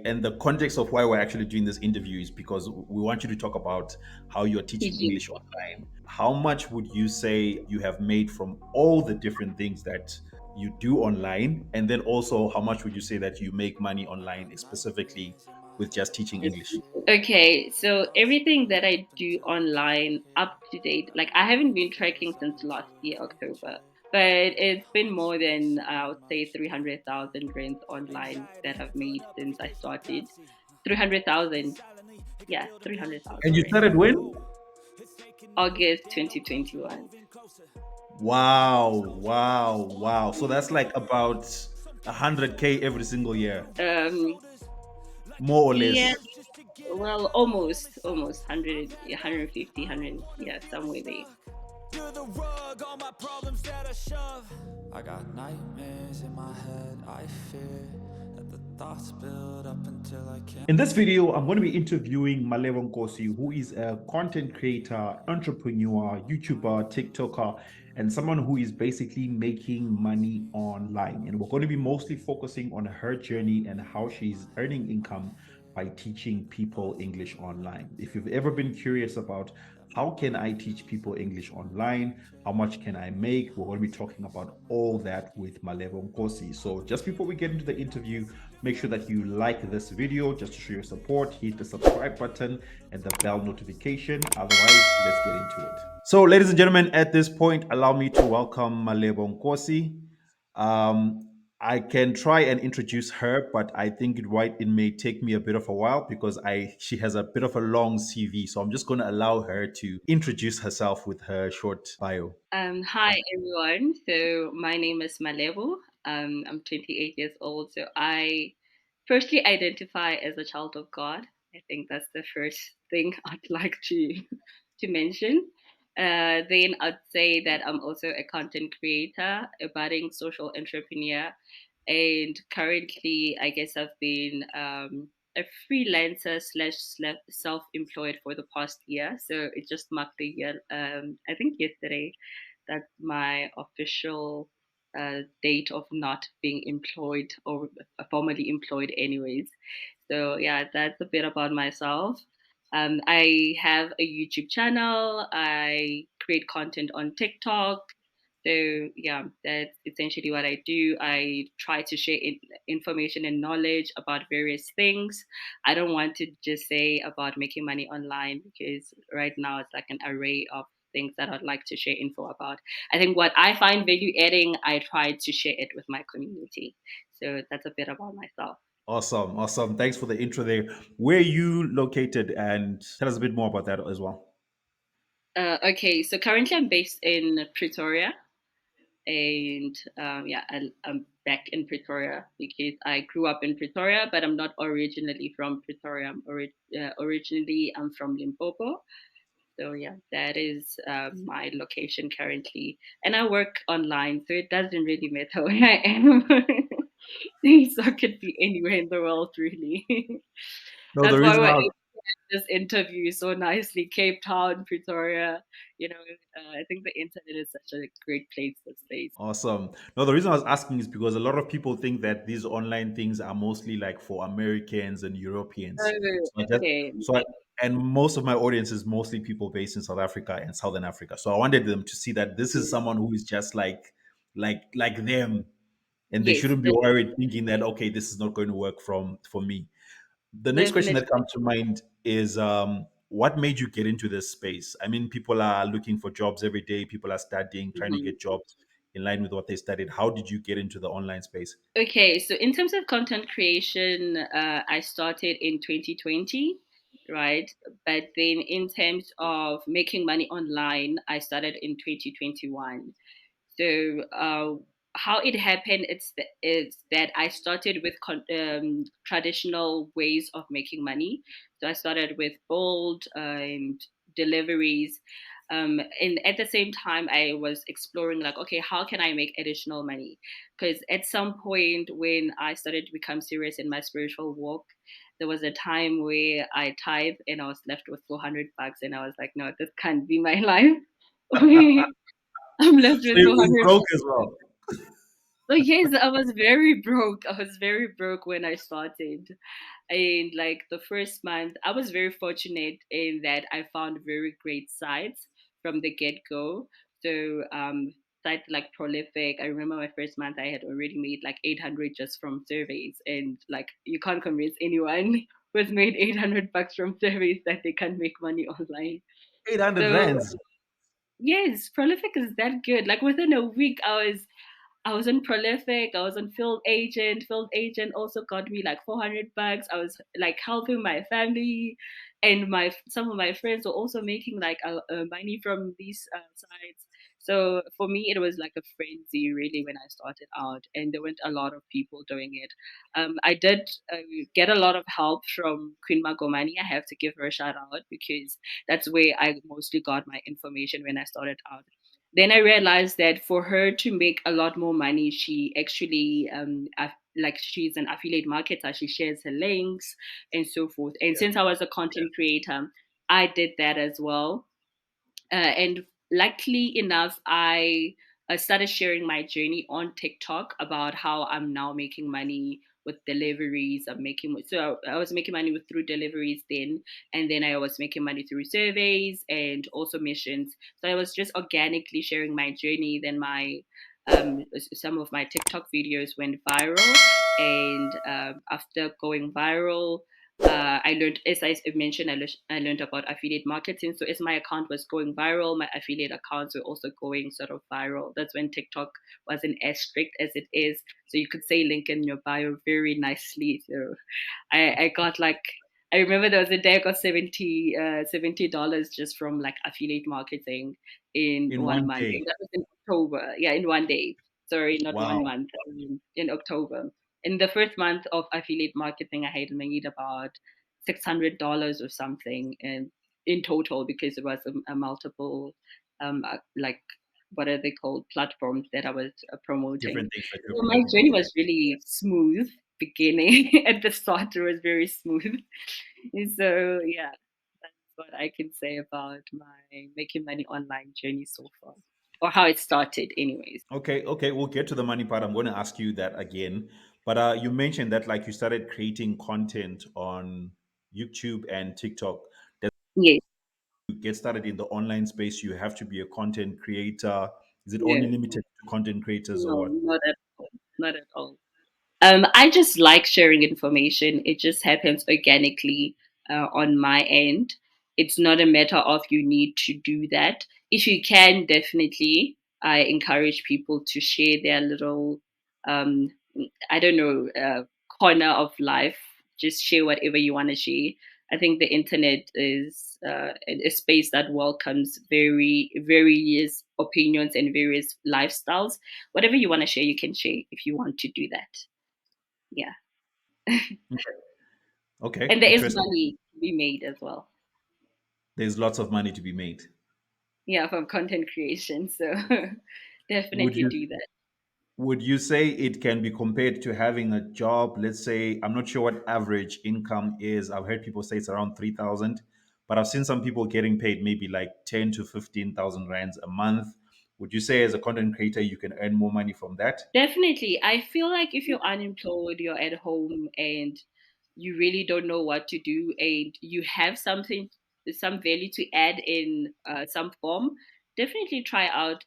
And the context of why we're actually doing this interview is because we want you to talk about how you're teaching Teaching. English online. How much would you say you have made from all the different things that you do online? And then also, how much would you say that you make money online, specifically with just teaching English? Okay, so everything that I do online up to date, like I haven't been tracking since last year, October, but it's been more than I would say 300,000 rands online that I've made since I started. 300,000, yeah, 300,000 And you rands. started when? August 2021. Wow, wow, wow. So that's like about 100K every single year, Um, more or yeah, less. well, almost 100, 150, 100, yeah, somewhere there. You're the rug, all my problems that I shove. I got nightmares in my head, I fear that the thoughts build up until I can't. In this video, I'm going to be interviewing Malebo Nkosi, who is a content creator, entrepreneur, YouTuber, TikToker, and someone who is basically making money online. And we're going to be mostly focusing on her journey and how she's earning income by teaching people English online. If you've ever been curious about how can I teach people English online, how much can I make, we're going to be talking about all that with Malebo Nkosi. So just before we get into the interview, make sure that you like this video just to show your support. Hit the subscribe button and the bell notification. Otherwise, let's get into it. So, ladies and gentlemen, at this point, allow me to welcome Malebo Nkosi. Um, I can try and introduce her, but I think it may take me a bit of a while because I she has a bit of a long CV. So I'm just going to allow her to introduce herself with her short bio. Hi everyone. So my name is Malebo. I'm 28 years old. So I firstly identify as a child of God. I think that's the first thing I'd like to mention. Then I'd say that I'm also a content creator, a budding social entrepreneur, and currently, I guess I've been a freelancer slash self-employed for the past year. So it just marked the year. I think yesterday, that's my official date of not being employed or formally employed, anyways. So yeah, that's a bit about myself. I have a YouTube channel. I create content on TikTok. So yeah, that's essentially what I do. I try to share information and knowledge about various things. I don't want to just say about making money online because right now it's like an array of things that I'd like to share info about. I think what I find value adding, I try to share it with my community. So that's a bit about myself. Awesome, awesome. Thanks for the intro there. Where are you located? And tell us a bit more about that as well. Okay, so currently I'm based in Pretoria, and yeah, I'm back in Pretoria because I grew up in Pretoria, but I'm not originally from Pretoria. Originally I'm from Limpopo. So yeah, that is my location currently, and I work online, so it doesn't really matter where I am. So I could be anywhere in the world, really. No, the That's why reason we're I able was to have this interview so nicely. Cape Town, Pretoria. I think the internet is such a great place these days. awesome. No, the reason I was asking is because a lot of people think that these online things are mostly like for Americans and Europeans. Oh, So I just okay. so I and most of my audience is mostly people based in South Africa and Southern Africa. So I wanted them to see that this is Mm. someone who is just like them, and they Yes, shouldn't be worried thinking that okay, this is not going to work for me. The next question definitely. that comes to mind is what made you get into this space? I mean, people are looking for jobs every day, people are studying, trying to Mhm. get jobs in line with what they studied. How did you get into the online space? Okay, so in terms of content creation, I started in 2020, right? But then in terms of making money online, I started in 2021. So how it happened is that I started with traditional ways of making money. So I started with bold and deliveries. And at the same time, I was exploring like, okay, how can I make additional money? Because at some point when I started to become serious in my spiritual walk, there was a time where I tithed and I was left with 400 bucks, and I was like, no, this can't be my life. I'm left So with you were 200. broke as well. So yes, I was very broke. I was very broke when I started. And like the first month, I was very fortunate in that I found very great sites from the get go. So sites like Prolific. I remember my first month I had already made like 800 just from surveys, and like you can't convince anyone who has made 800 bucks from surveys that they can't make money online. 800 So rands. yes, Prolific is that good. Like within a week, I was on Prolific. I was on Field Agent. Field Agent also got me like 400 bucks. I was like helping my family, and my some of my friends were also making like money from these sites. So for me, it was like a frenzy really when I started out, and there weren't a lot of people doing it. I did get a lot of help from Queen Magomani. I have to give her a shout out because that's where I mostly got my information when I started out. Then I realized that for her to make a lot more money, she actually like she's an affiliate marketer. She shares her links and so forth. And Yeah. since I was a content creator, I did that as well. And luckily enough, I started sharing my journey on TikTok about how I'm now making money with deliveries. I was making money with through deliveries then, and then I was making money through surveys and also missions. So I was just organically sharing my journey. Then my some of my TikTok videos went viral, and after going viral, I learned, as I mentioned, I learned about affiliate marketing. So as my account was going viral, my affiliate accounts were also going sort of viral. That's when TikTok wasn't as strict as it is. So you could say link in your bio very nicely. So I got like, I remember there was a day I got $70 just from like affiliate marketing in In one one month. day. And that was in October. Yeah, in one day. Sorry, not one Wow. month. In October. In the first month of affiliate marketing, I had made about $600 or something, and in total because it was a multiple, like what are they called, platforms that I was promoting. Different things that you're So my promoting. journey Okay. was really smooth beginning. At the start, it was very smooth. So yeah, that's what I can say about my making money online journey so far, or how it started, anyways. Okay, okay, we'll get to the money part. I'm going to ask you that again. But you mentioned that like you started creating content on YouTube and TikTok. That Yes. you get started in the online space, you have to be a content creator. Is it only Yeah. limited to content creators or No, what? not at all. Not at all. I just like sharing information. It just happens organically on my end. It's not a matter of you need to do that. If you can, definitely, I encourage people to share their little, um, I don't know, corner of life. Just share whatever you want to share. I think the internet is a space that welcomes various opinions and various lifestyles. Whatever you want to share, you can share if you want to do that. Yeah. Okay, And there is interesting. money to be made as well. There's lots of money to be made. Yeah, from content creation. So Would definitely you do that. would you say it can be compared to having a job? Let's say I'm not sure what average income is. I've heard people say it's around 3,000, but I've seen some people getting paid maybe like 10 to 15,000 rands a month. Would you say as a content creator you can earn more money from that? Definitely. I feel like if you're unemployed, you're at home and you really don't know what to do, and you have something, some value to add in some form, definitely try out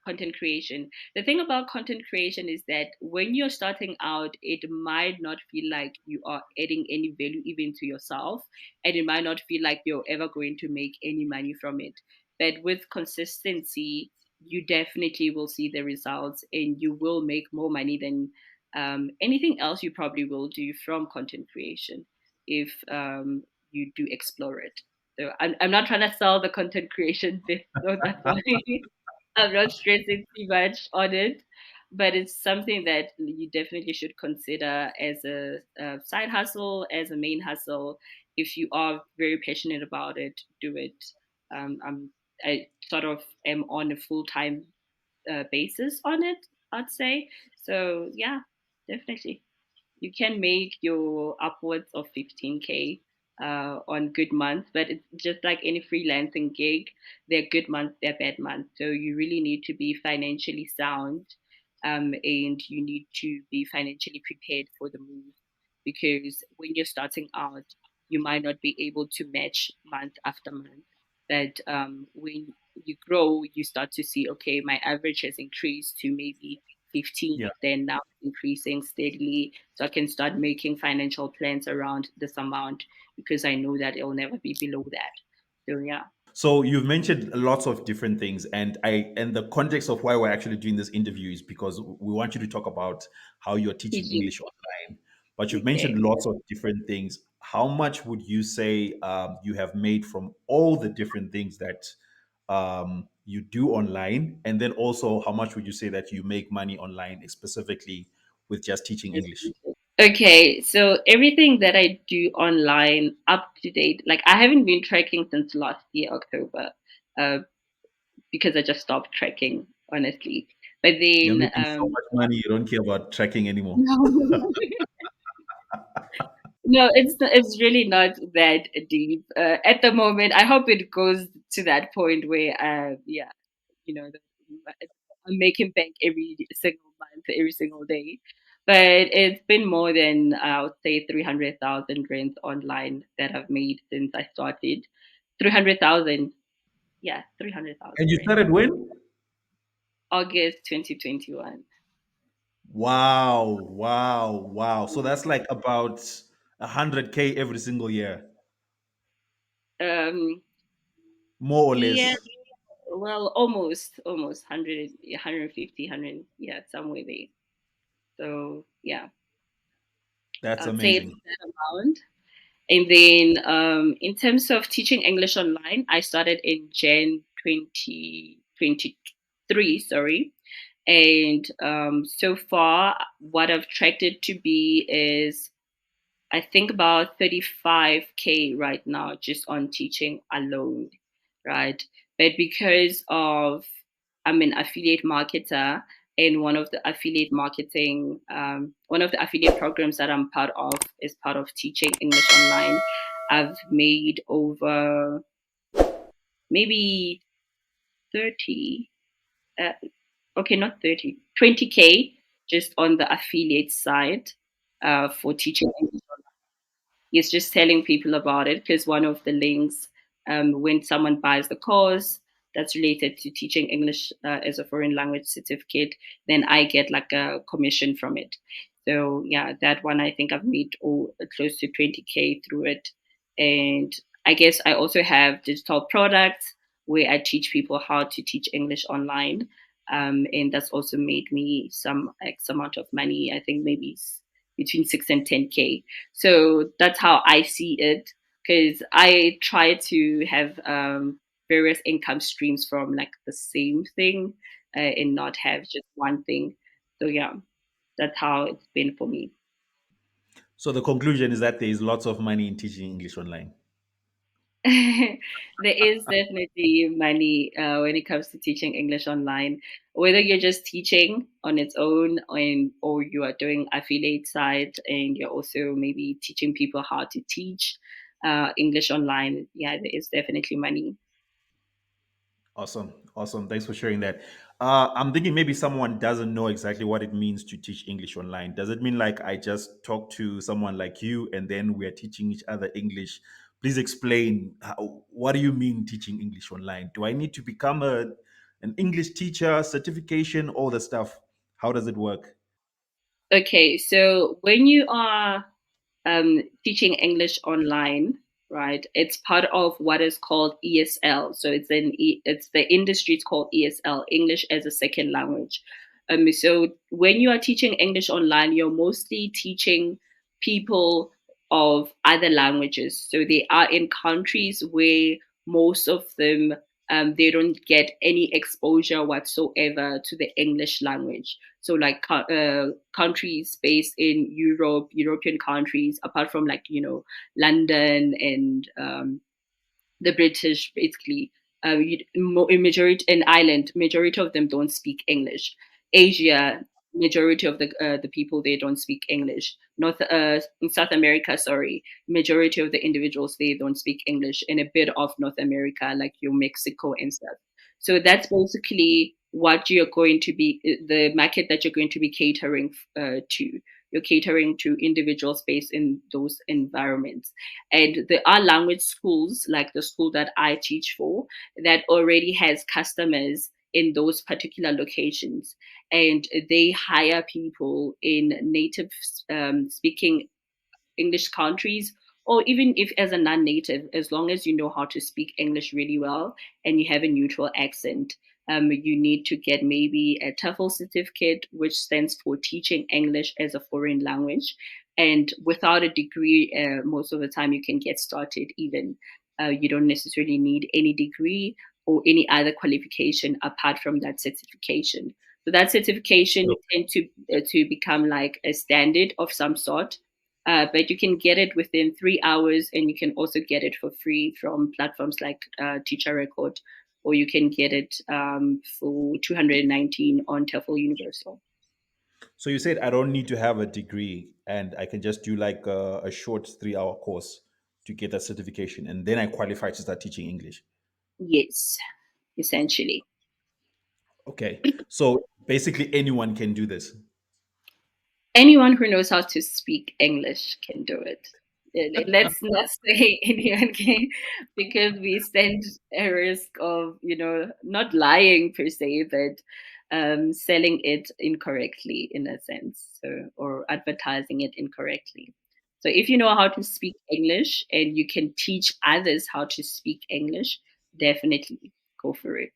content creation. The thing about content creation is that when you're starting out, it might not feel like you are adding any value even to yourself, and it might not feel like you're ever going to make any money from it. But with consistency, you definitely will see the results, and you will make more money than anything else you probably will do from content creation if you do explore it. So I'm not trying to sell the content creation bit, so that's why I'm not stressing too much on it. But it's something that you definitely should consider as a side hustle, as a main hustle. If you are very passionate about it, do it. I sort of am on a full time basis on it, I'd say. So yeah, definitely. You can make your upwards of 15K on good months, but it's just like any freelancing gig. There are good months, there are bad months. So you really need to be financially sound, and you need to be financially prepared for the move because when you're starting out, you might not be able to match month after month. But when you grow, you start to see, okay, my average has increased to maybe 15, Yeah. then now increasing steadily. So I can start making financial plans around this amount because I know that it will never be below that. So yeah. So you've mentioned lots of different things, and the context of why we're actually doing this interview is because we want you to talk about how you're teaching Teaching. English online. But you've Okay. mentioned lots of different things. How much would you say you have made from all the different things that you do online, and then also how much would you say that you make money online, specifically with just teaching English? Okay, so everything that I do online up to date, like I haven't been tracking since last year, October, uh, because I just stopped tracking, honestly. But You're then, making so much money, you don't care about tracking anymore. no, no, it's really not that deep at the moment. I hope it goes to that point where, yeah, you know, I'm making bank every single month, every single day. But it's been more than I would say 300,000 rands online that I've made since I started. 300,000, yeah, 300,000 And you rands. started when? August 2021. Wow, wow, wow. So that's like about 100K every single year, Um, more or yeah, less. well, almost 100, 150, 100, yeah, somewhere there. So yeah, That's I'd say it's amazing. that amount. And then in terms of teaching English online, I started in Jan 2023, sorry. And so far, what I've tracked it to be is, I think, about 35K right now just on teaching alone, right? But because of, I'm an affiliate marketer, and one of the affiliate programs that I'm part of is part of teaching English online. I've made over maybe 30, uh, okay, not 30, 20K just on the affiliate side for teaching English. It's just telling people about it because one of the links, when someone buys the course that's related to teaching English as a foreign language certificate, then I get like a commission from it. So yeah, that one I think I've made close to 20K through it. And I guess I also have digital products where I teach people how to teach English online. And that's also made me some X amount of money. I think maybe between 6 and 10K. So that's how I see it, because I try to have various income streams from like the same thing and not have just one thing. So yeah, that's how it's been for me. So the conclusion is that there is lots of money in teaching English online. There is definitely money when it comes to teaching English online. Whether you're just teaching on its own, or you are doing affiliate side and you're also maybe teaching people how to teach English online, yeah, there is definitely money. Awesome. Awesome. Thanks for sharing that. I'm thinking maybe someone doesn't know exactly what it means to teach English online. Does it mean like I just talk to someone like you and then we're teaching each other English? Please explain what do you mean teaching English online? Do I need to become an English teacher, certification, all the stuff? How does it work? Okay, so when you are teaching English online, right? It's part of what is called ESL. So it's the industry. It's called ESL, English as a Second Language. So when you are teaching English online, you're mostly teaching people of other languages. So they are in countries where most of them they don't get any exposure whatsoever to the English language. So like countries based in Europe, European countries, apart from like London and the British, basically. In majority in Ireland, majority of them don't speak English. Asia, majority of the people they don't speak English. North in South America, sorry, majority of the individuals they don't speak English. And a bit of North America, like your Mexico and stuff. So that's basically what you're going to be the market that you're going to be catering to. you're catering to individuals based in those environments. And there are language schools, like the school that I teach for, that already has customers in those particular locations, and they hire people in native speaking English countries, or even if as a non-native, as long as you know how to speak English really well and you have a neutral accent. You need to get maybe a TOEFL certificate, which stands for Teaching English as a Foreign Language. And without a degree, most of the time you can get started even. You don't necessarily need any degree or any other qualification apart from that certification. So that certification tend to become like a standard of some sort, but you can get it within 3 hours, and you can also get it for free from platforms like Teacher Record, or you can get it for 219 on TEFL Universal. So you said I don't need to have a degree and I can just do like a short 3 hour course to get that certification and then I qualify to start teaching English. Yes, essentially. Okay. So basically anyone can do this. Anyone who knows how to speak English can do it. Let's not say anyone can, because we stand a risk of, not lying per se, but selling it incorrectly in a sense, so, or advertising it incorrectly. So if you know how to speak English and you can teach others how to speak English, definitely go for it.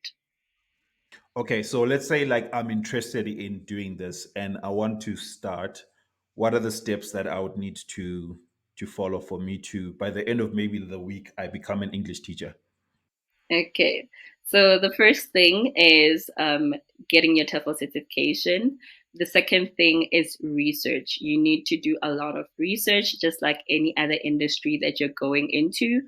Okay, so let's say like I'm interested in doing this and I want to start. What are the steps that I would need to follow for me to by the end of maybe the week I become an English teacher? Okay. So the first thing is getting your TOEFL certification. The second thing is research. You need to do a lot of research, just like any other industry that you're going into.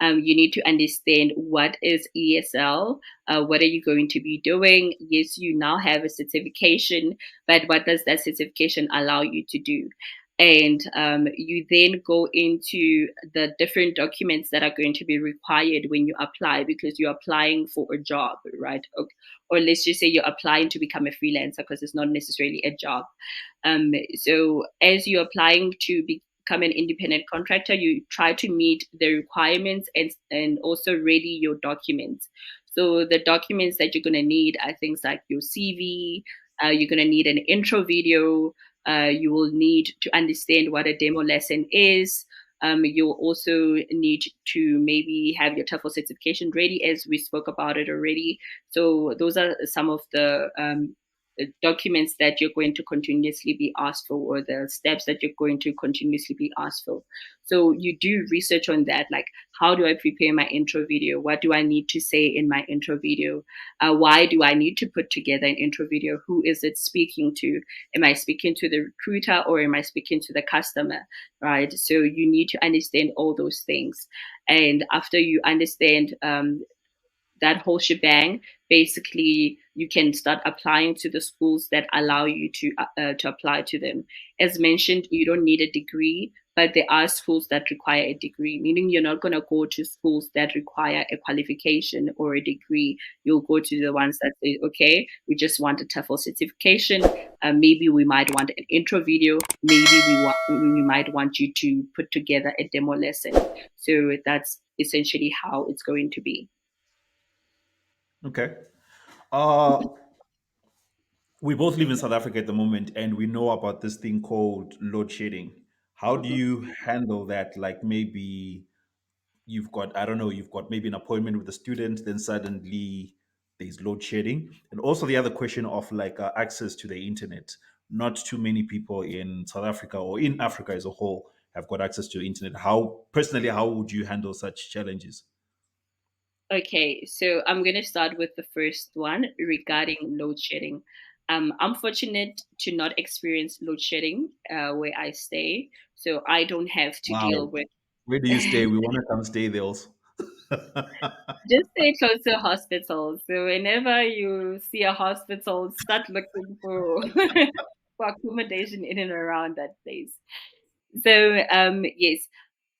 You need to understand what is ESL, what are you going to be doing. Yes, you now have a certification, but what does that certification allow you to do? And you then go into the different documents that are going to be required when you apply, because you're applying for a job, right? Or let's just say you're applying to become a freelancer, because it's not necessarily a job. So as you're applying to become an independent contractor, you try to meet the requirements and also ready your documents. So the documents that you're going to need are things like your CV. You're going to need an intro video. You will need to understand what a demo lesson is. You'll also need to maybe have your TOEFL certification ready, as we spoke about it already. So those are some of the documents that you're going to continuously be asked for, or the steps that you're going to continuously be asked for. So you do research on that, like how do I prepare my intro video? What do I need to say in my intro video? Why do I need to put together an intro video? Who is it speaking to? Am I speaking to the recruiter or am I speaking to the customer? Right. So you need to understand all those things. And after you understand that whole shebang, basically you can start applying to the schools that allow you to apply to them. As mentioned, you don't need a degree, but there are schools that require a degree, meaning you're not going to go to schools that require a qualification or a degree. You'll go to the ones that say, okay, we just want a TOEFL certification. Maybe we might want an intro video. Maybe we might want you to put together a demo lesson. So that's essentially how it's going to be. Okay. Uh we both live in South Africa at the moment and we know about this thing called load shedding. How do Mhm. you handle that? Like maybe you've got, I don't know, you've got maybe an appointment with a student, then suddenly there's load shedding. And also the other question of like access to the internet. Not too many people in South Africa or in Africa as a whole have got access to the internet. How, personally, how would you handle such challenges? Okay, so I'm going to start with the first one regarding load shedding. I'm fortunate to not experience load shedding where I stay, so I don't have to deal Wow. with. Where do you stay? We want to come stay there also. Just stay close to hospitals. So whenever you see a hospital, start looking for for accommodation in and around that place. So yes,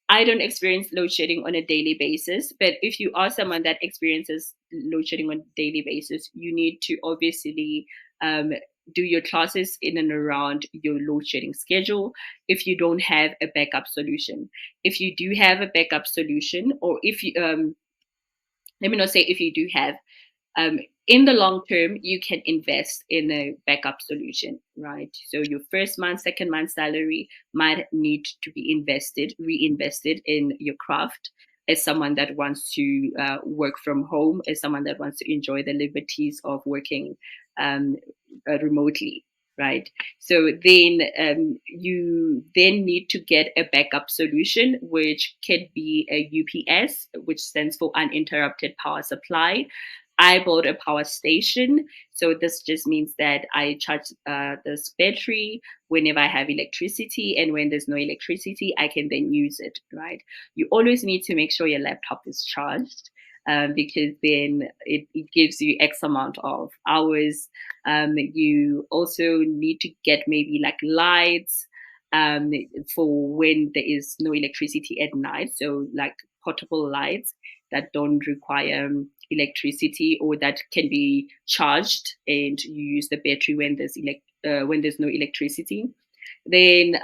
I don't experience load shedding on a daily basis, but if you are someone that experiences load shedding on a daily basis, you need to obviously um, do your classes in and around your load shedding schedule if you don't have a backup solution. If you do have a backup solution, or if you, let me not say if you do have, um, in the long term, you can invest in a backup solution, right? So your first month, second month salary might need to be reinvested in your craft. As someone that wants to work from home, as someone that wants to enjoy the liberties of working um, remotely, right? So then you then need to get a backup solution, which could be a UPS, which stands for uninterrupted power supply. I bought a power station. So this just means that I charge this battery whenever I have electricity, and when there's no electricity, I can then use it, right? You always need to make sure your laptop is charged. Because then it gives you X amount of hours. You also need to get maybe like lights um, for when there is no electricity at night. So, like portable lights that don't require electricity, or that can be charged and you use the battery when there's no electricity. Then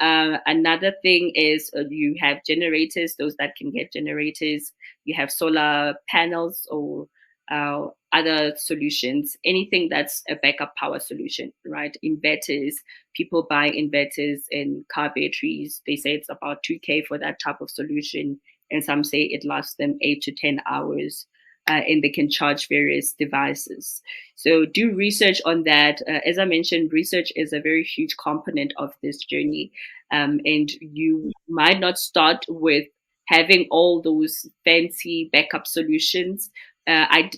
another thing is you have generators, those that can get generators. You have solar panels or other solutions, anything that's a backup power solution, right? Inverters, people buy inverters and car batteries. They say it's about 2K for that type of solution. And some say it lasts them 8 to 10 hours. And they can charge various devices. So do research on that. As I mentioned, research is a very huge component of this journey. And you might not start with having all those fancy backup solutions. I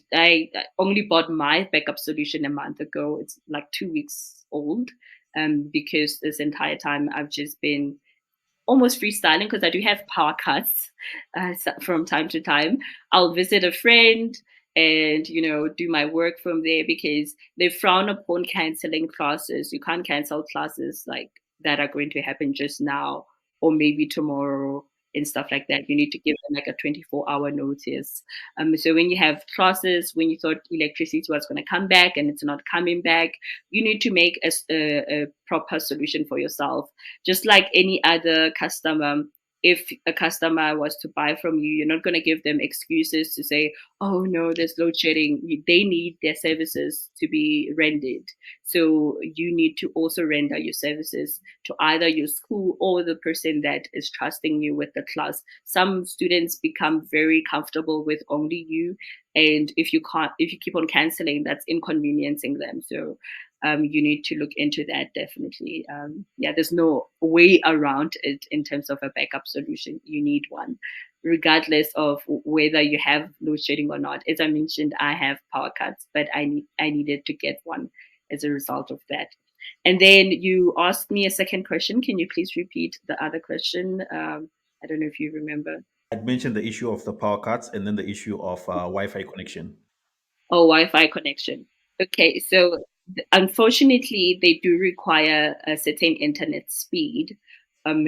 only bought my backup solution a month ago. It's like 2 weeks old, because this entire time I've just been almost freestyling because I do have power cuts from time to time. I'll visit a friend and do my work from there because they frown upon canceling classes. You can't cancel classes like that are going to happen just now or maybe tomorrow and stuff like that. You need to give them like a 24-hour notice. So when you have classes, when you thought electricity was going to come back and it's not coming back, you need to make a proper solution for yourself. Just like any other customer, if a customer was to buy from you, you're not going to give them excuses to say, oh no, there's load shedding. They need their services to be rendered. So you need to also render your services to either your school or the person that is trusting you with the class. Some students become very comfortable with only you. And if you keep on canceling, that's inconveniencing them. So you need to look into that definitely. Yeah, there's no way around it in terms of a backup solution. You need one, regardless of whether you have load shedding or not. As I mentioned, I have power cuts, but I needed to get one as a result of that. And then you asked me a second question. Can you please repeat the other question? I don't know if you remember. I'd mentioned the issue of the power cuts and then the issue of Wi-Fi connection. Oh, Wi-Fi connection. Okay, so unfortunately, they do require a certain internet speed. Um,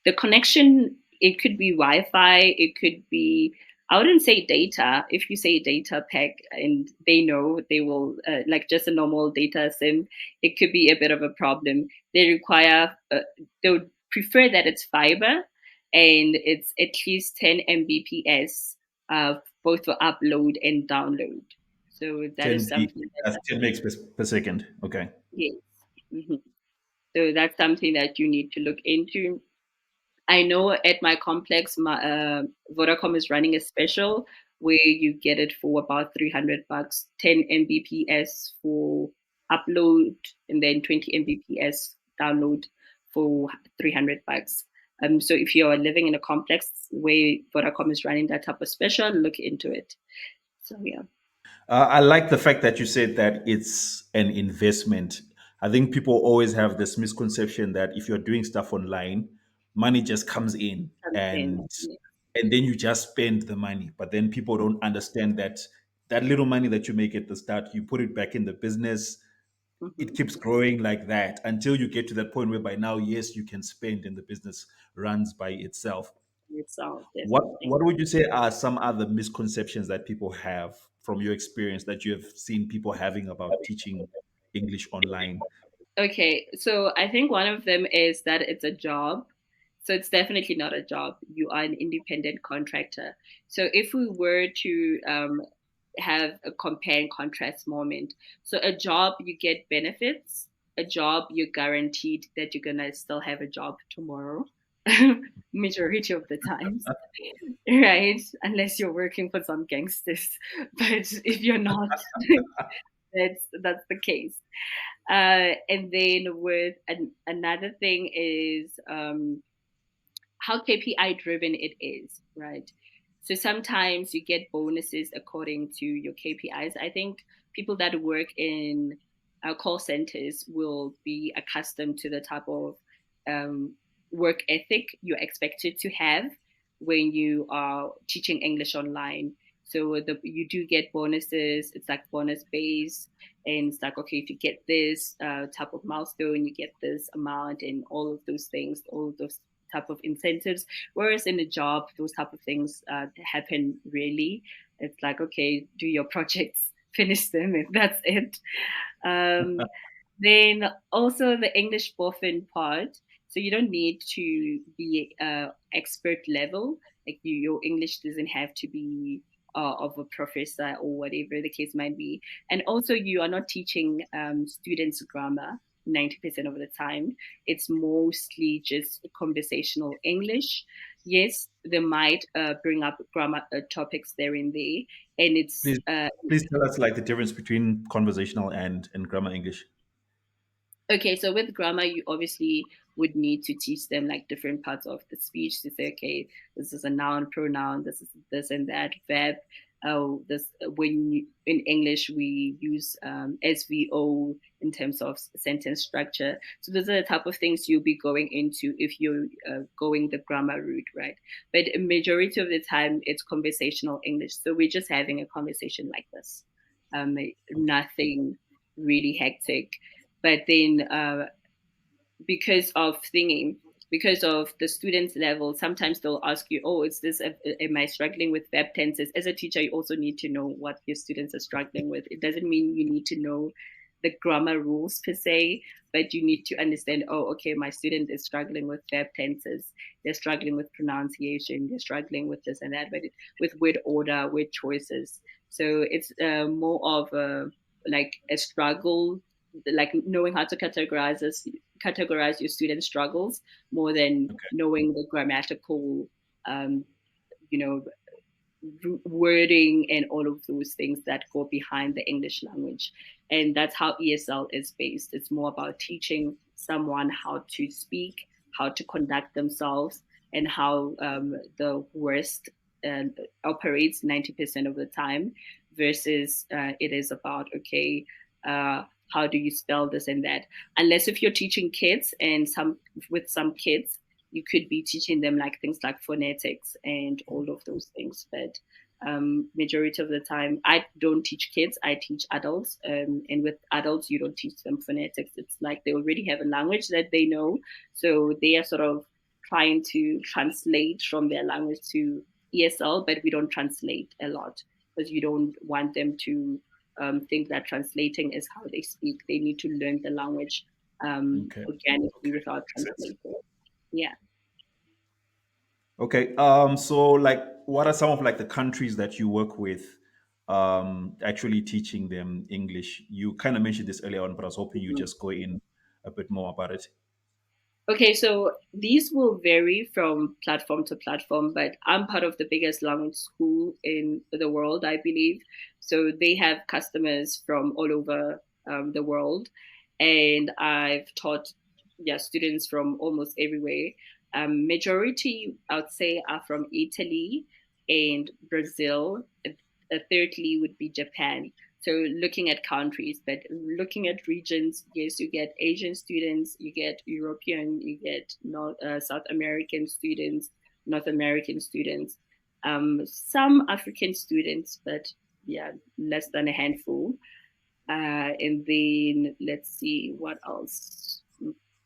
the connection, it could be Wi-Fi, it could be, I wouldn't say data. If you say data pack and they know, they will, like just a normal data sim, it could be a bit of a problem. They require, they would prefer that it's fiber and it's at least 10 Mbps, both for upload and download. So that is 10 B, something that's that, 10 megs per second. Okay. yes. Mhm. So that's something that you need to look into. I know at my complex, Vodacom is running a special where you get it for about 300 bucks, 10 Mbps for upload, and then 20 Mbps download for 300 bucks. So if you're living in a complex where Vodacom is running that type of special, look into it. So yeah, I like the fact that you said that it's an investment. I think people always have this misconception that if you're doing stuff online, money just comes in something. and then you just spend the money. But then people don't understand that that little money that you make at the start, you put it back in the business. It Mhm. keeps growing like that until you get to that point where by now, yes, you can spend and the business runs by itself. Itself, definitely. What would you say are some other misconceptions that people have from your experience that you have seen people having about teaching? English online? Okay, so I think one of them is that it's a job. So it's definitely not a job. You are an independent contractor. So if we were to have a compare and contrast moment, so a job, you get benefits. A job, you're guaranteed that you're gonna still have a job tomorrow, majority of the times, right? Unless you're working for some gangsters. But if you're not, that's the case. And then with another thing is how KPI driven it is, right? So sometimes you get bonuses according to your KPIs. I think people that work in call centers will be accustomed to the type of um, work ethic you're expected to have when you are teaching English online. So you do get bonuses. It's like bonus based, and it's like, okay, if you get this type of milestone, you get this amount, and all of those things, all of those type of incentives. Whereas in a job, those type of things happen rarely. It's like, okay, do your projects, finish them, and that's it. Um, then also the English buffing part. So you don't need to be expert level. Like your English doesn't have to be of a professor or whatever the case might be. And also you are not teaching students grammar 90% of the time. It's mostly just conversational English. Yes, they might bring up grammar topics there and there. And it's Please, please tell us like the difference between conversational and grammar English. Okay, so with grammar, you obviously would need to teach them like different parts of the speech to say, okay, this is a noun, pronoun, this is this and that, verb. This in English we use SVO in terms of sentence structure. So those are the type of things you'll be going into if you're going the grammar route, right? But a majority of the time, it's conversational English. So we're just having a conversation like this, nothing really hectic, but then because of thinking, because of the students level, sometimes they'll ask you, oh, is this am I struggling with verb tenses? As a teacher, you also need to know what your students are struggling with. It doesn't mean you need to know the grammar rules per se, but you need to understand, oh, okay, my student is struggling with verb tenses, they're struggling with pronunciation, they're struggling with this and that, but with word order, word choices. So it's more of a like a struggle, like knowing how to categorize your student struggles more than Okay. knowing the grammatical um, you know wording and all of those things that go behind the English language. And that's how ESL is based. It's more about teaching someone how to speak, how to conduct themselves, and how the West uh, operates 90% of the time, versus it is about, okay, how do you spell this and that? Unless if you're teaching kids, and some kids, you could be teaching them like things like phonetics and all of those things. But majority of the time, I don't teach kids, I teach adults. And with adults, you don't teach them phonetics. It's like they already have a language that they know. So they are sort of trying to translate from their language to ESL, but we don't translate a lot because you don't want them to think that translating is how they speak. They need to learn the language Okay. organically Okay. without Makes sense. translating. Yeah. Okay. So like what are some of like the countries that you work with actually teaching them English? You kind of mentioned this earlier on, but I was hoping you just go in a bit more about it. Okay, so these will vary from platform to platform, but I'm part of the biggest language school in the world, I believe. So they have customers from all over the world, and I've taught, yeah, students from almost everywhere. Majority, I would say, are from Italy and Brazil. Thirdly would be Japan. So looking at countries, but looking at regions, yes, you get Asian students, you get European, you get South American students, North American students, some African students, but yeah, less than a handful. And then let's see what else.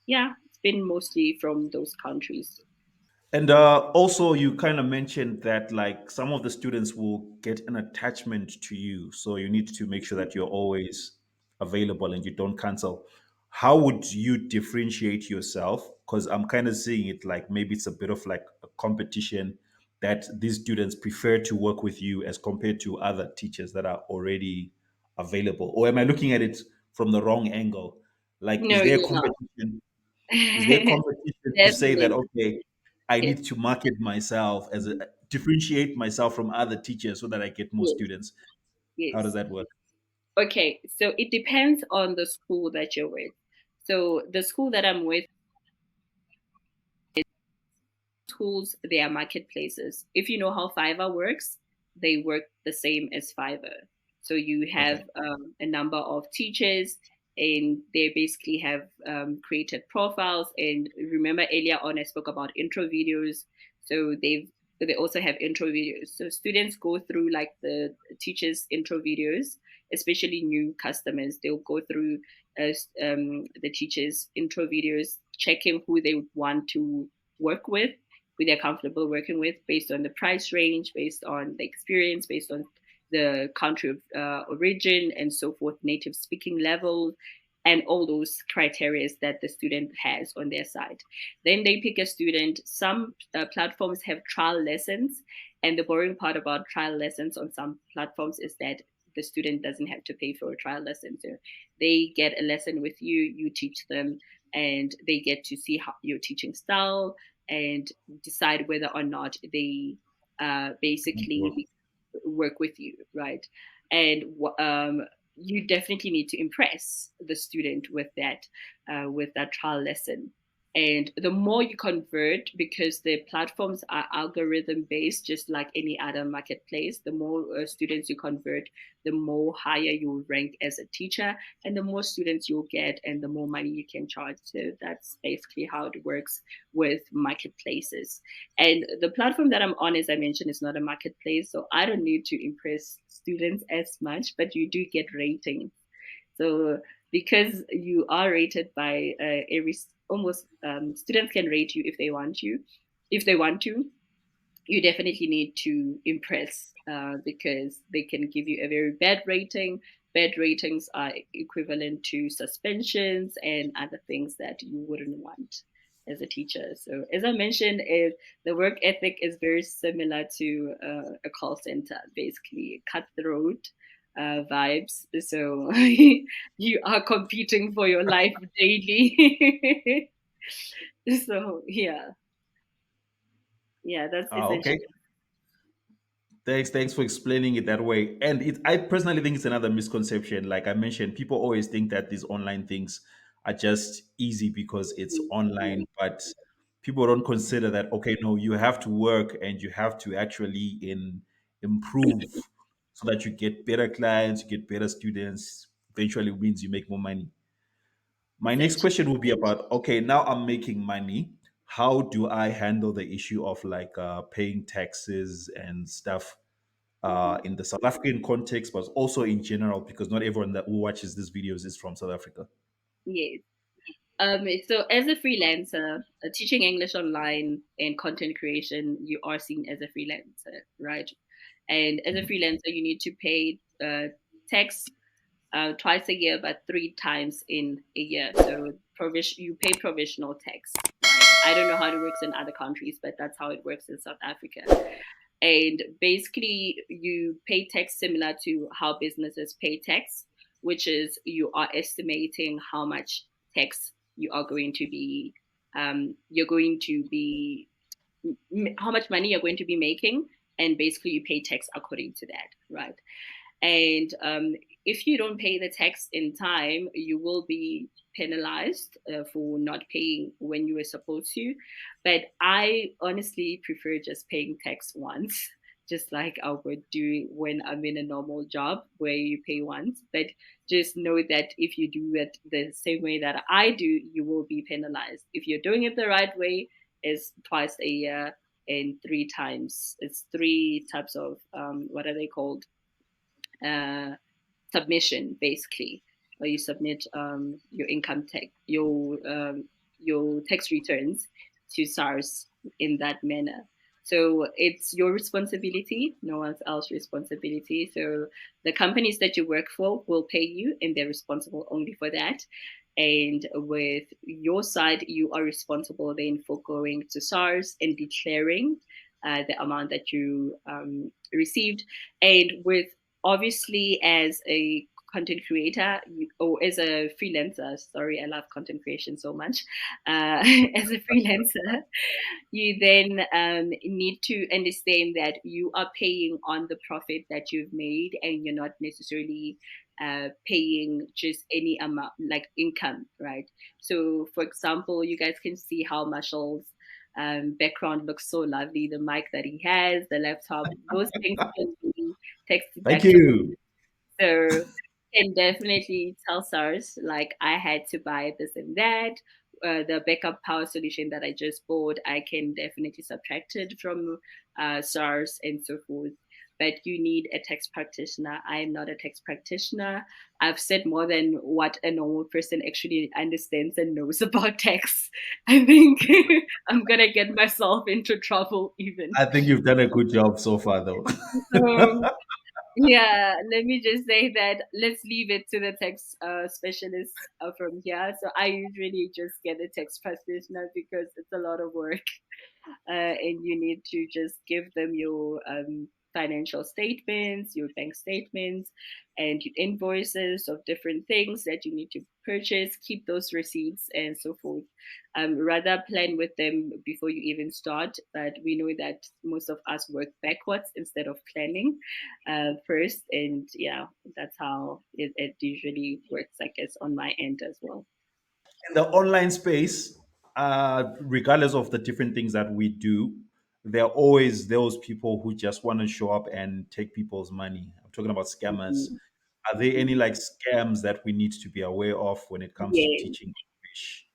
Yeah, it's been mostly from those countries. And also, you kind of mentioned that like some of the students will get an attachment to you, so you need to make sure that you're always available and you don't cancel, how would you differentiate yourself? Because I'm kind of seeing it like maybe it's a bit of like a competition, that these students prefer to work with you as compared to other teachers that are already available. Or am I looking at it from the wrong angle? Like, No, you're not. is there competition to say that, Definitely. okay, I Yes, need to market myself as a differentiate myself from other teachers so that I get more yes, students? How does yes. that work? Okay, so it depends on the school that you're with. So the school that I'm with, schools, they are marketplaces. If you know how Fiverr works, they work the same as Fiverr. So you Okay. have a number of teachers, and they basically have created profiles. And remember earlier on, I spoke about intro videos. So they also have intro videos. So students go through like the teachers' intro videos, especially new customers. They'll go through the teachers' intro videos, checking who they would want to work with, who they're comfortable working with, based on the price range, based on the experience, based on the country of origin, and so forth, native speaking level, and all those criteria that the student has on their side. Then they pick a student. Some platforms have trial lessons, and the boring part about trial lessons on some platforms is that the student doesn't have to pay for a trial lesson. So they get a lesson with you, you teach them, and they get to see how your teaching style, and decide whether or not they Work. basically work with you, right? And you definitely need to impress the student with that trial lesson. And the more you convert, because the platforms are algorithm based, just like any other marketplace, the more students you convert, the more higher you rank as a teacher, and the more students you'll get, and the more money you can charge. So that's basically how it works with marketplaces. And the platform that I'm on, as I mentioned, is not a marketplace, so I don't need to impress students as much, but you do get ratings. So because you are rated by every almost students can rate you if they want you, if they want to, you definitely need to impress because they can give you a very bad rating. Bad ratings are equivalent to suspensions and other things that you wouldn't want as a teacher. So, as I mentioned, the work ethic is very similar to a call center, basically cutthroat vibes. So, you are competing for your life daily. So, yeah, that's Okay. essentially. Thanks for explaining it that way. And I personally think it's another misconception. Like I mentioned, people always think that these online things are just easy because it's online, but people don't consider that, okay, no, you have to work and you have to actually improve so that you get better clients, you get better students, eventually means you make more money. My next Essentially. question will be about, okay, now I'm making money. How do I handle the issue of like paying taxes and stuff in the South African context, but also in general, because not everyone that who watches these videos is from South Africa. Yes. So as a freelancer, teaching English online and content creation, you are seen as a freelancer, right? And as a Mhm. freelancer, you need to pay tax twice a year, but three times in a year. So you pay provisional tax. Right? I don't know how it works in other countries, but that's how it works in South Africa. And basically you pay tax similar to how businesses pay tax, which is you are estimating how much tax you are going to be you're going to be how much money you're going to be making, and basically you pay tax according to that, right? And if you don't pay the tax in time, you will be penalized for not paying when you were supposed to. But I honestly prefer just paying tax once, just like I would do when I'm in a normal job where you pay once. But just know that if you do it the same way that I do, you will be penalized. If you're doing it the right way, it's twice a year and three times. It's three types of what are they called? uh, Submission, basically, where you submit your income tax, your tax returns to SARS in that manner. So it's your responsibility, no one else's responsibility. So the companies that you work for will pay you, and they're responsible only for that. And with your side, you are responsible then for going to SARS and declaring the amount that you received. And with obviously as a content creator or as a freelancer, sorry, I love content creation so much. As a freelancer, you then need to understand that you are paying on the profit that you've made, and you're not necessarily paying just any amount like income, right? So, for example, you guys can see how Marshall's background looks so lovely. The mic that he has, the laptop, those things can be tax Thank deductible. you. So can definitely tell SARS like I had to buy this and that. The backup power solution that I just bought, I can definitely subtract it from SARS and so forth. But you need a tax practitioner. I am not a tax practitioner. I've said more than what a normal person actually understands and knows about tax. I think I'm gonna get myself into trouble even. I think you've done a good job so far, though. So yeah, let me just say that let's leave it to the text specialists from here. So I usually just get a text practitioner because it's a lot of work, and you need to just give them your financial statements, your bank statements, and your invoices of different things that you need to purchase. Keep those receipts and so forth. Rather plan with them before you even start. But we know that most of us work backwards instead of planning first, and yeah, that's how it usually works, I guess, on my end as well. In the online space, regardless of the different things that we do, there are always those people who just want to show up and take people's money. I'm talking about scammers. Mhm. Are there any Mhm. like scams that we need to be aware of when it comes to Yeah. teaching English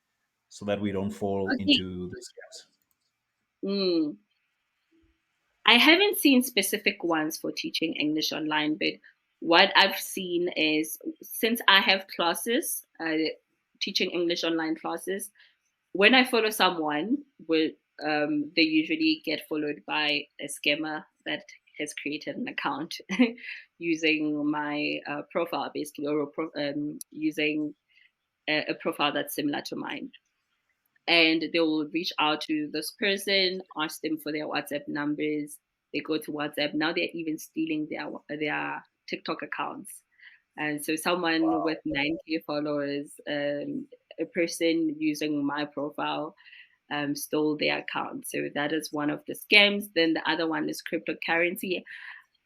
so that we don't fall Okay. into the scams? Mm. I haven't seen specific ones for teaching English online, but what I've seen is since I have classes, teaching English online classes, when I follow someone, they usually get followed by a scammer that has created an account using my profile, basically, or using a profile that's similar to mine, and they will reach out to this person, ask them for their WhatsApp numbers. They go to WhatsApp. Now they're even stealing their TikTok accounts. And so someone with 9K followers, a person using my profile, stole their account. So that is one of the scams. Then the other one is cryptocurrency.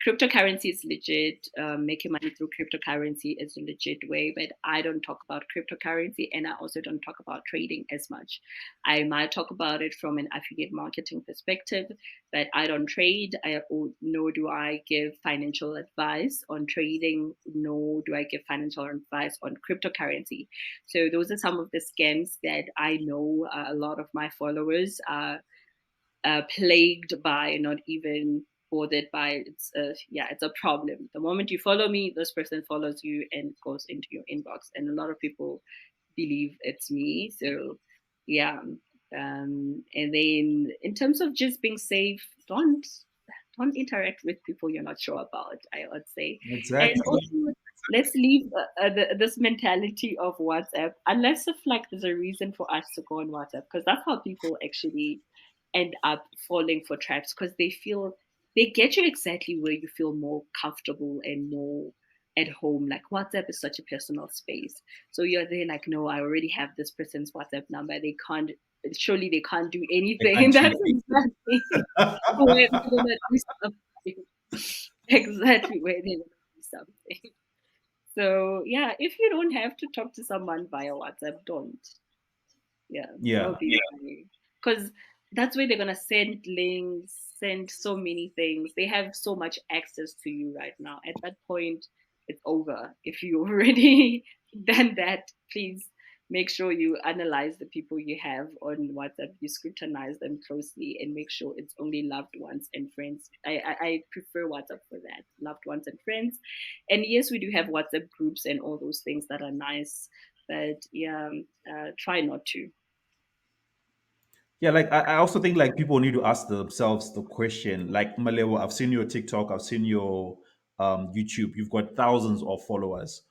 Cryptocurrency is legit. Making money through cryptocurrency is a legit way, but I don't talk about cryptocurrency, and I also don't talk about trading as much. I might talk about it from an affiliate marketing perspective, but I don't trade, nor do I give financial advice on trading, nor do I give financial advice on cryptocurrency. So those are some of the scams that I know a lot of my followers are plagued by, not even bothered by. It's a problem. The moment you follow me, this person follows you and goes into your inbox, and a lot of people believe it's me. So yeah. And then in terms of just being safe, don't interact with people you're not sure about, I would say. And Exactly. also, let's leave this mentality of WhatsApp, unless if like there's a reason for us to go on WhatsApp, because that's how people actually end up falling for traps, because they get you exactly where you feel more comfortable and more at home. Like WhatsApp is such a personal space. So you're there like, no, I already have this person's WhatsApp number. Surely they can't do I anything. can't And cheat. that's exactly where they're gonna do something. Exactly where they're gonna do something. So yeah, if you don't have to talk to someone via WhatsApp, don't. Yeah, that Yeah. would be my, because that's where they're gonna send links, send so many things. They have so much access to you right now. At that point, it's over. If you already done that, please make sure you analyze the people you have on WhatsApp. You scrutinize them closely and make sure it's only loved ones and friends. I prefer WhatsApp for that, loved ones and friends. And yes, we do have WhatsApp groups and all those things that are nice, but yeah, try not to. Yeah, like I also think like people need to ask themselves the question. Like Malewa, I've seen your TikTok, I've seen your YouTube. You've got thousands of followers.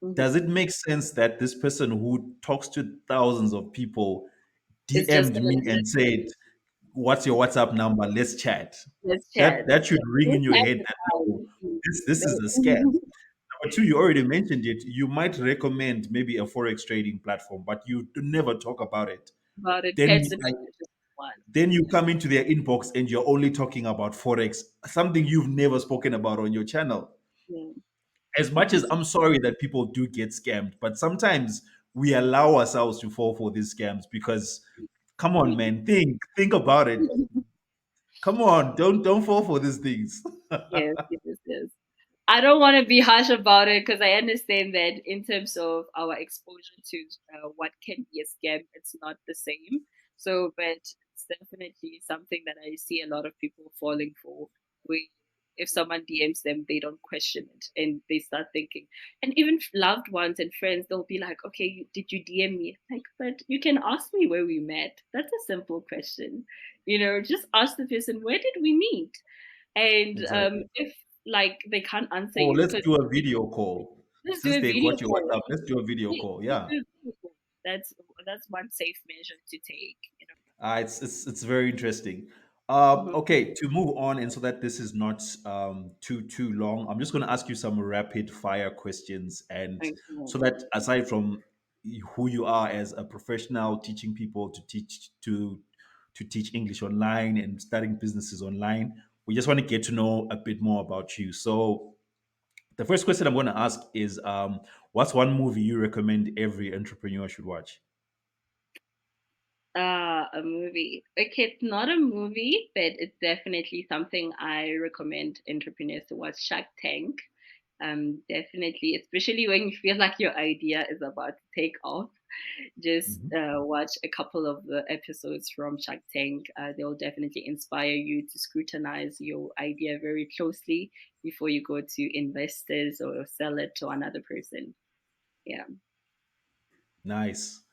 Mhm. Does it make sense that this person who talks to thousands of people It's just DM'd gonna me be and said, "What's your WhatsApp number? Let's chat." let's chat. That should ring in Let's your have head the that no, time. this is a scam. Number two, you already mentioned it. You might recommend maybe a forex trading platform, but you do never talk about it. About it. Then, Pets and like, just one. then you come into their inbox and you're only talking about forex, something you've never spoken about on your channel. Yeah. As much as I'm sorry that people do get scammed, but sometimes we allow ourselves to fall for these scams because, come on, We man, think about it. do. Come on, don't fall for these things. Yes, yes, yes. I don't want to be harsh about it because I understand that in terms of our exposure to what can be a scam, it's not the same. So, but it's definitely something that I see a lot of people falling for. Where if someone DMs them, they don't question it and they start thinking. And even loved ones and friends, they'll be like, "Okay, did you DM me?" Like, but you can ask me where we met. That's a simple question. Just ask the person, "Where did we meet?" And Exactly. if like they can't answer Oh, you let's because do a video call. let's do Since a they video got your call. WhatsApp, let's do a video Yeah, call. let's Yeah. do a video call. That's one safe measure to take. It's very interesting. Mhm. Okay, to move on, and so that this is not too long, I'm just going to ask you some rapid fire questions, and Okay. so that aside from who you are as a professional teaching people to teach English online and starting businesses online, we just want to get to know a bit more about you. So the first question I'm going to ask is, what's one movie you recommend every entrepreneur should watch? A movie. Okay, it's not a movie, but it's definitely something I recommend entrepreneurs to watch. Shark Tank. Definitely, especially when you feel like your idea is about to take off. Just Mhm. watch a couple of the episodes from Shark Tank. They'll definitely inspire you to scrutinize your idea very closely before you go to investors or sell it to another person. Yeah. Nice.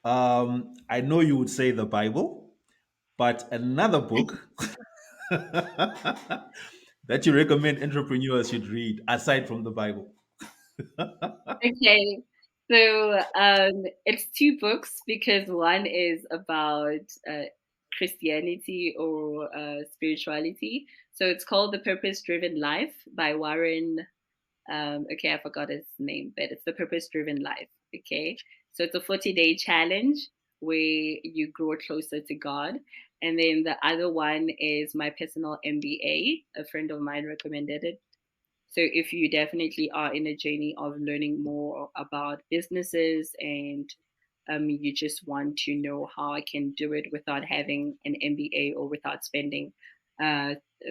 I know you would say the Bible, but another book that you recommend entrepreneurs should read aside from the Bible. Okay. So it's two books because one is about Christianity or spirituality. So it's called The Purpose Driven Life by Warren. Okay, I forgot his name, but it's The Purpose Driven Life. Okay. So it's a 40-day challenge where you grow closer to God. And then the other one is my personal MBA. A friend of mine recommended it. So if you definitely are in a journey of learning more about businesses and you just want to know how I can do it without having an MBA or without spending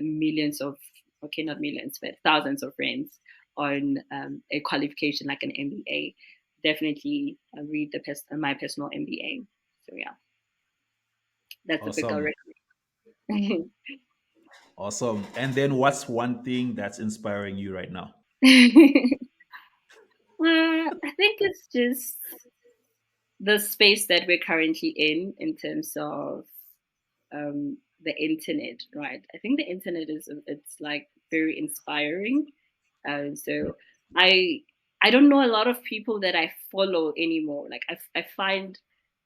millions of, okay, not millions, but thousands of rands on a qualification like an MBA, definitely read my personal MBA. So yeah, that's a book I Awesome. recommend. Awesome. And then what's one thing that's inspiring you right now? I think it's just the space that we're currently in terms of the internet, right? I think the internet it's like very inspiring. So I I don't know a lot of people that I follow anymore. Like I find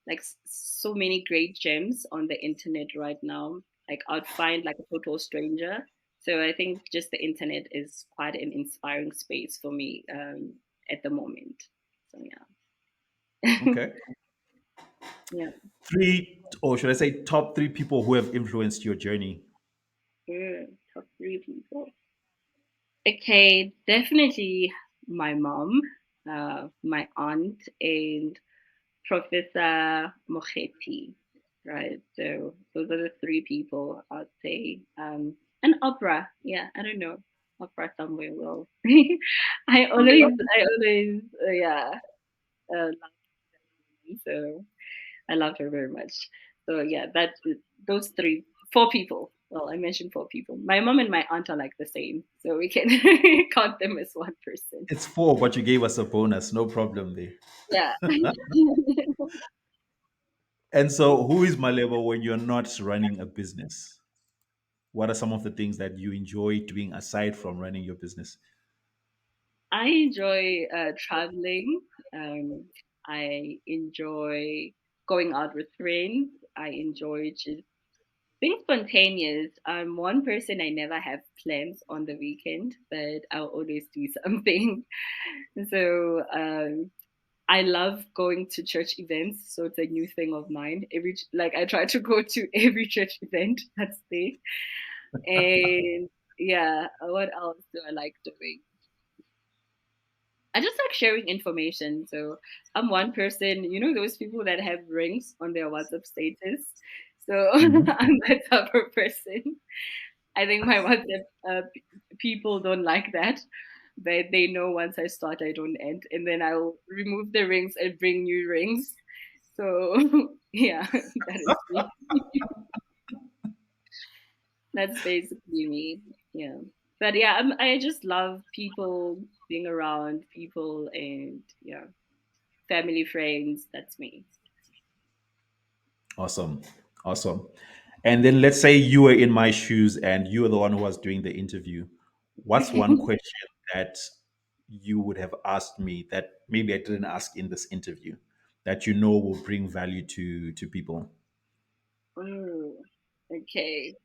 like so many great gems on the internet right now. Like I'd find like a total stranger. So I think just the internet is quite an inspiring space for me at the moment. So yeah. Okay. Yeah. Three, or should I say top three people who have influenced your journey? Top three people. Okay, definitely my mom, my aunt, and Professor Mochetti. Right. So those are the three people I'd say. And opera. Yeah, I don't know. Opera somewhere will. I always, yeah, love her. So I love her very much. So yeah, those three, four people. Well, I mentioned four people. My mom and my aunt are like the same, so we can count them as one person. It's four, but you gave us a bonus. No problem there. Yeah. And so, who is Malebo when you're not running a business? What are some of the things that you enjoy doing aside from running your business? I enjoy traveling. Um, I enjoy going out with friends. I enjoy just being spontaneous. I'm one person, I never have plans on the weekend, but I'll always do something. So I love going to church events. So it's a new thing of mine. Like I try to go to every church event that's there. And yeah, what else do I like doing? I just like sharing information. So I'm one person, those people that have rings on their WhatsApp status. So Mhm. I'm that type of person. I think my WhatsApp people don't like that, but they know once I start, I don't end, and then I'll remove the rings and bring new rings. So yeah, that is me. That's basically me. Yeah, but yeah, I just love people, being around people, and yeah, family, friends. That's me. Awesome. Awesome. And then let's say you were in my shoes and you were the one who was doing the interview. What's one question that you would have asked me that maybe I didn't ask in this interview that you know will bring value to people? Oh, okay.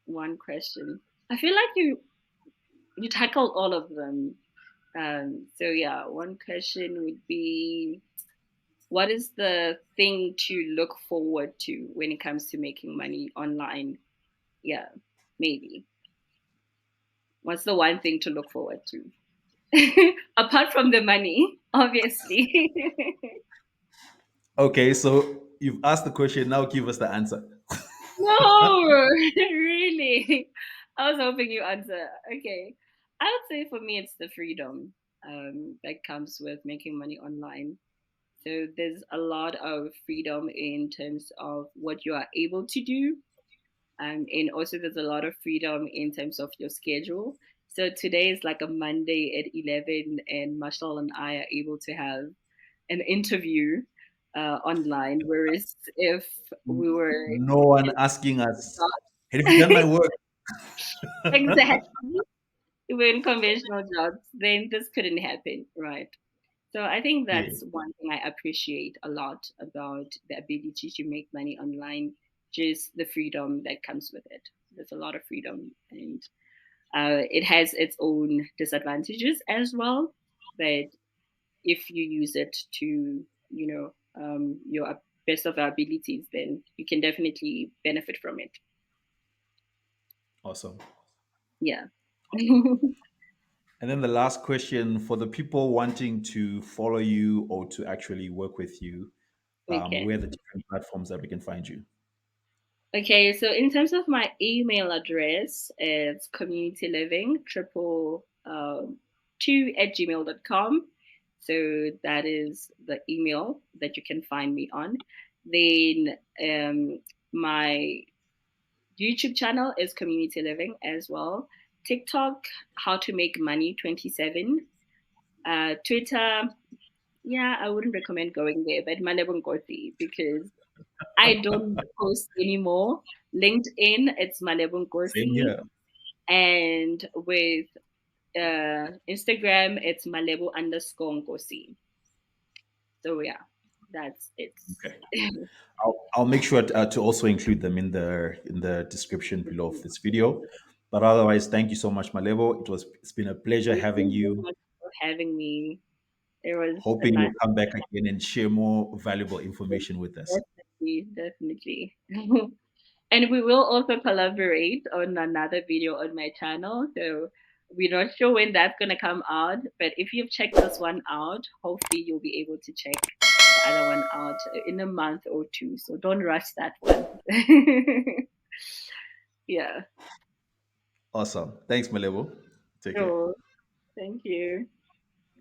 One question. I feel like you tackled all of them. So yeah, one question would be, what is the thing to look forward to when it comes to making money online? Yeah, maybe. What's the one thing to look forward to? Apart from the money, obviously. Okay, so you've asked the question, now give us the answer. No, really. I was hoping you answer. Okay. I would say for me, it's the freedom that comes with making money online. So there's a lot of freedom in terms of what you are able to do. And also there's a lot of freedom in terms of your schedule. So today is like a Monday at 11, and Marshall and I are able to have an interview online. Whereas if we were No one asking us, have you done my work? exactly, we're in conventional jobs, then this couldn't happen, right? So I think Yeah, that's one thing I appreciate a lot about the ability to make money online, just the freedom that comes with it. There's a lot of freedom, and it has its own disadvantages as well. But if you use it to, your best of our abilities, then you can definitely benefit from it. awesome. Yeah. And then the last question for the people wanting to follow you or to actually work with you, Okay. where are the different platforms that we can find you? Okay, so in terms of my email address, it's community living triple two at gmail.com. So that is the email that you can find me on. Then my YouTube channel is community living as well. TikTok, how to make money 27. Twitter, yeah, I wouldn't recommend going there, but Malebo NKOSI, because I don't post anymore. LinkedIn, it's Malebo Same NKOSI. here. And with Instagram, it's Malebo underscore Nkosi. So yeah, that's it. Okay. I'll make sure to also include them in the description below of this video. But otherwise, thank you so much, Malebo. It's been a pleasure Thank having you so you. much for having me. It was a Hoping nice, you'll come back again and share more valuable information with us. definitely, definitely. And we will also collaborate on another video on my channel. So we're not sure when that's going to come out. But if you've checked this one out, hopefully you'll be able to check the other one out in a month or two. So don't rush that one. Yeah. Awesome. Thanks, Malebo. Take care. Sure. Thank you.